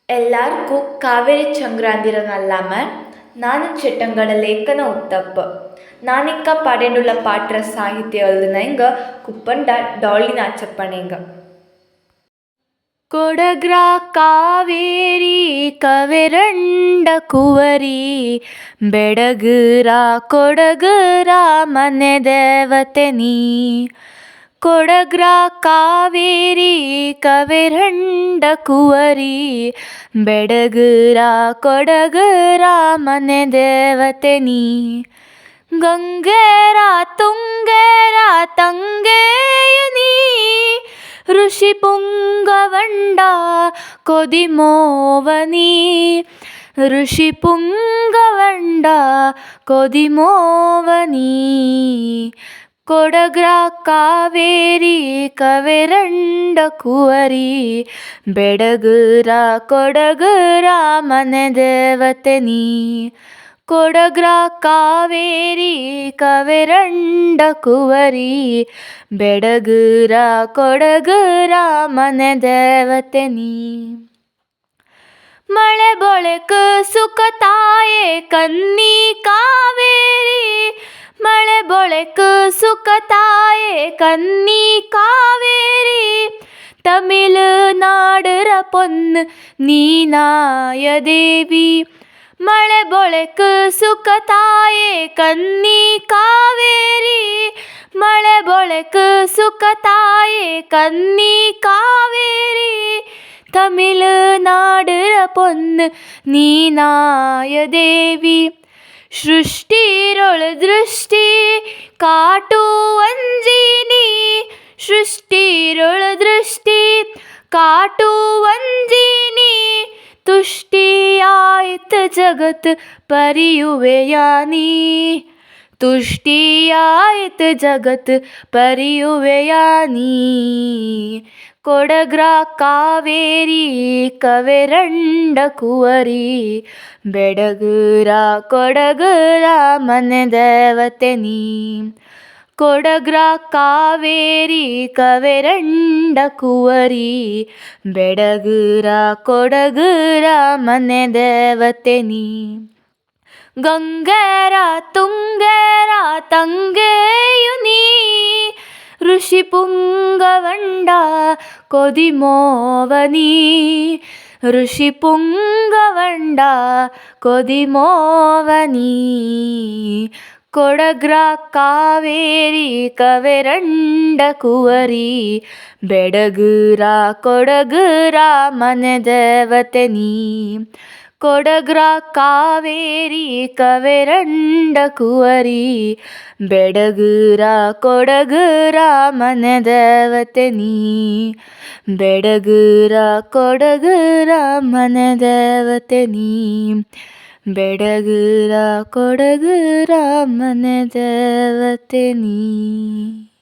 എല്ലാവർക്കും കാവേരി ചങ്കരാന്തിരനല്ലാമ ನಾನು ಚಟ್ಟಂಗಳ ಲೇಖನ ಉತ್ತಪ್ಪ ನಾನಿಕ್ಕ ಪಾಡೇಂಡುಳ್ಳ ಪಾಟ್ರ ಸಾಹಿತ್ಯ எழுதுனேங்க ಕುಪ್ಪಂಡ ಡಾಳಿ ನಾಚಪ್ಪಣೆಂಗ ಕೊಡಗ್ರ ಕಾವೇರಿ ಕವೆರಂಡ ಕುವರಿ ಬೆಡಗುರ ಕೊಡಗುರ ಮನೆ ದೇವತೆ ನೀ ಕೊಡಗ್ರ ಕಾವೇರಿ ಕವೆರಂಡ ಕುವರಿ ಬೆಡಗುರ ಕೊಡಗುರ ಮನೆ ದೇವತೆ ನೀ ಗಂಗೇರ ತುಂಗೇರ ತಂಗೇಯು ನೀ ಋಷಿ ಪುಂಗವಂಡ ಕೊದಿಮೋವನಿ ಋಷಿ ಪುಂಗವಂಡ ಕೊದಿಮೋವನಿ ಕೊಡಗ್ರ ಕಾವೇರಿ ಕವೆರಂಡ ಕುವರಿ ಬೆಡಗುರ ಕೊಡಗುರ ಮನೆ ದೇವತೆ ನೀ ಕೊಡಗ್ರ ಕಾವೇರಿ ಕವೆರಂಡ ಕುವರಿ ಬೆಡಗುರ ಕೊಡಗುರ ಮನೆ ದೇವತೆ ನೀ ಮಳೆ ಬೊಳೆಕು ಸುಖ ತಾಯೇ ಕನ್ನಿ ಕಾವೇರಿ ಮಳೆ ಬೊಳೆಕು ಸುಖ ತಾಯೇ ಕನ್ನಿ ಕಾವೇರಿ ತಮಿಳುನಾಡರ ಪೊನ್ನು ನೀನಾಯ ದೇವಿ ಮಳೆ ಬೊಳೆಕು ಸುಖ ತಾಯೇ ಕನ್ನಿ ಕಾವೇರಿ ಮಳೆ ಬೊಳೆಕು ಸುಖ ತಾಯೇ ಕನ್ನಿ ಕಾವೇರಿ ತಮಿಳುನಾಡರ ಪೊನ್ನು ನೀನಾಯ ದೇವಿ ಸೃಷ್ಟಿರೊಳು ದೃಷ್ಟಿ ಕಾಟುವಂಜಿನಿ ಸೃಷ್ಟಿರೊಳು ದೃಷ್ಟಿ ಕಾಟುವಂಜಿನಿ ತುಷ್ಟಿಯಾಯಿತು ಜಗತ್ ಪರಿಯುವೆಯಾನಿ ತುಷ್ಟಿಯಾಯಿತು ಜಗತ್ ಪರಿಯುವೆಯಾನಿ ಕೊಡಗ್ರ ಕಾವೇರಿ ಕವೆರಂಡ ಕುವರಿ ಬೆಡಗುರ ಕೊಡಗುರ ಮನೆ ದೇವತೆ ನೀ ಕೊಡಗ್ರ ಕಾವೇರಿ ಕವೆರಂಡ ಕುವರಿ ಬೆಡಗುರ ಕೊಡಗುರ ಮನೆ ದೇವತೆ ನೀ ಗಂಗೇರ ತುಂಗೇರ ತಂಗೇಯು ನೀ ಋಷಿ ಪುಂಗವಂಡ ಕೊದಿಮೋವನಿ ಋಷಿ ಪುಂಗವಂಡ ಕೊದಿಮೋವನಿ ಕೊಡಗ್ರ ಕಾವೇರಿ ಕವೆರಂಡ ಕುವರಿ ಬೆಡಗುರ ಕೊಡಗುರ ಮನೆ ದೇವತೆ ನೀ ಕೊಡಗ್ರ ಕಾವೇರಿ ಕವೆರಂಡ ಕುವರಿ ಬೆಡಗುರ ಕೊಡಗುರ ಮನೆ ದೇವತೆ ನೀ ಬೆಡಗುರ ಕೊಡಗುರ ಮನೆ ದೇವತೆ ನೀ ಬೆಡಗುರ ಕೊಡಗುರ ಮನೆ ದೇವತೆ ನೀ